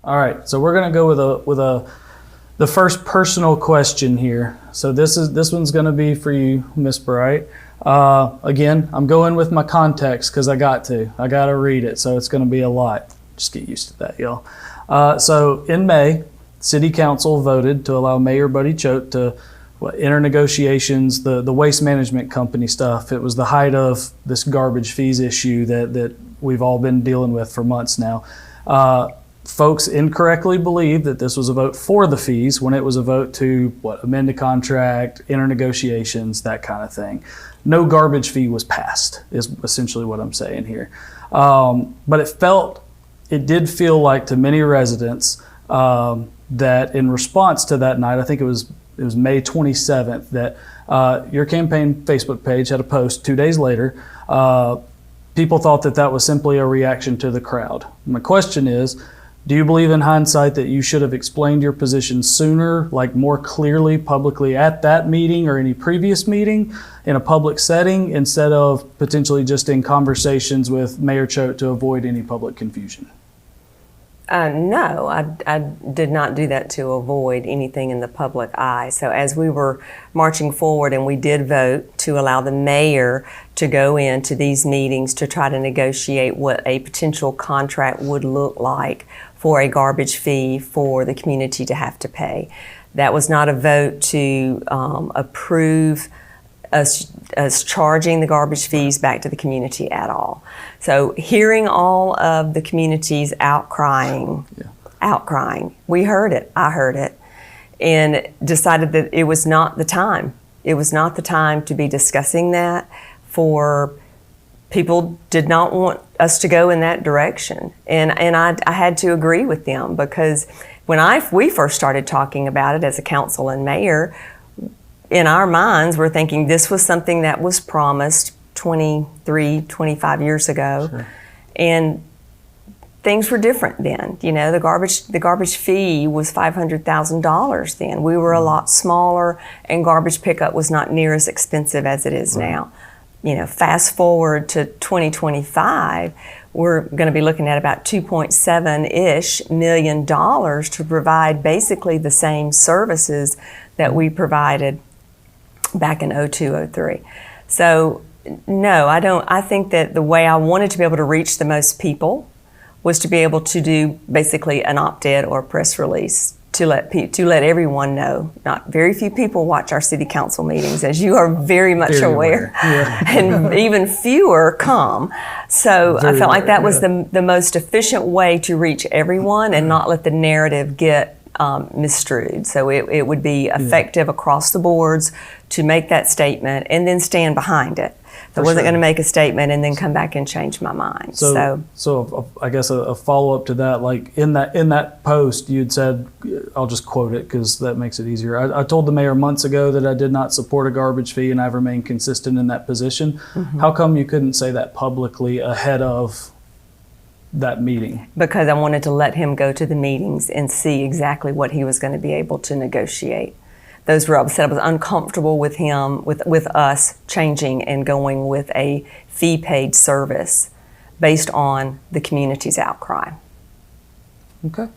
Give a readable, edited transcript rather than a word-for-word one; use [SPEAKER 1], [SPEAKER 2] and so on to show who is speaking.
[SPEAKER 1] All right, so we're gonna go with the first personal question here. So this one's gonna be for you, Miss Bright. Again, I'm going with my context because I gotta read it, so it's gonna be a lot. Just get used to that, y'all. So in May, City Council voted to allow Mayor Buddy Choate to enter negotiations, the waste management company stuff. It was the height of this garbage fees issue that we've all been dealing with for months now. Folks incorrectly believed that this was a vote for the fees when it was a vote to amend the contract, enter negotiations, that kind of thing. No garbage fee was passed, is essentially what I'm saying here. But it did feel like to many residents that in response to that night, I think it was May 27th, that your campaign Facebook page had a post 2 days later. People thought that was simply a reaction to the crowd. My question is, do you believe in hindsight that you should have explained your position sooner, like more clearly publicly at that meeting or any previous meeting in a public setting, instead of potentially just in conversations with Mayor Choate to avoid any public confusion?
[SPEAKER 2] No, I did not do that to avoid anything in the public eye. So as we were marching forward and we did vote to allow the mayor to go into these meetings to try to negotiate what a potential contract would look like for a garbage fee for the community to have to pay. That was not a vote to approve us charging the garbage fees back to the community at all. So hearing all of the community's outcrying, we heard it, I heard it, and decided that it was not the time. It was not the time to be discussing that. For people did not want us to go in that direction. And I had to agree with them, because when we first started talking about it as a council and mayor, in our minds, we're thinking this was something that was promised 23, 25 years ago. Sure. And things were different then. You know, the garbage fee was $500,000 then. We were a lot smaller, and garbage pickup was not near as expensive as it is now. You know, fast forward to 2025, we're going to be looking at about $2.7-ish million to provide basically the same services that we provided back in 02, 03. So no, I don't. I think that the way I wanted to be able to reach the most people was to be able to do basically an op-ed or a press release to let everyone know. Not very few people watch our city council meetings, as you are very much aware. Yeah. And even fewer come. So I felt like that was the most efficient way to reach everyone and not let the narrative get misstrued. So it would be effective across the boards to make that statement and then stand behind it. I wasn't going to make a statement and then come back and change my mind.
[SPEAKER 1] So I guess a follow-up to that, like in that post, you'd said, I'll just quote it because that makes it easier. I told the mayor months ago that I did not support a garbage fee, and I've remained consistent in that position. Mm-hmm. How come you couldn't say that publicly ahead of that meeting? Because
[SPEAKER 2] I wanted to let him go to the meetings and see exactly what he was going to be able to negotiate. Those were upset. I was uncomfortable with him, with us changing and going with a fee-paid service based on the community's outcry.
[SPEAKER 1] Okay.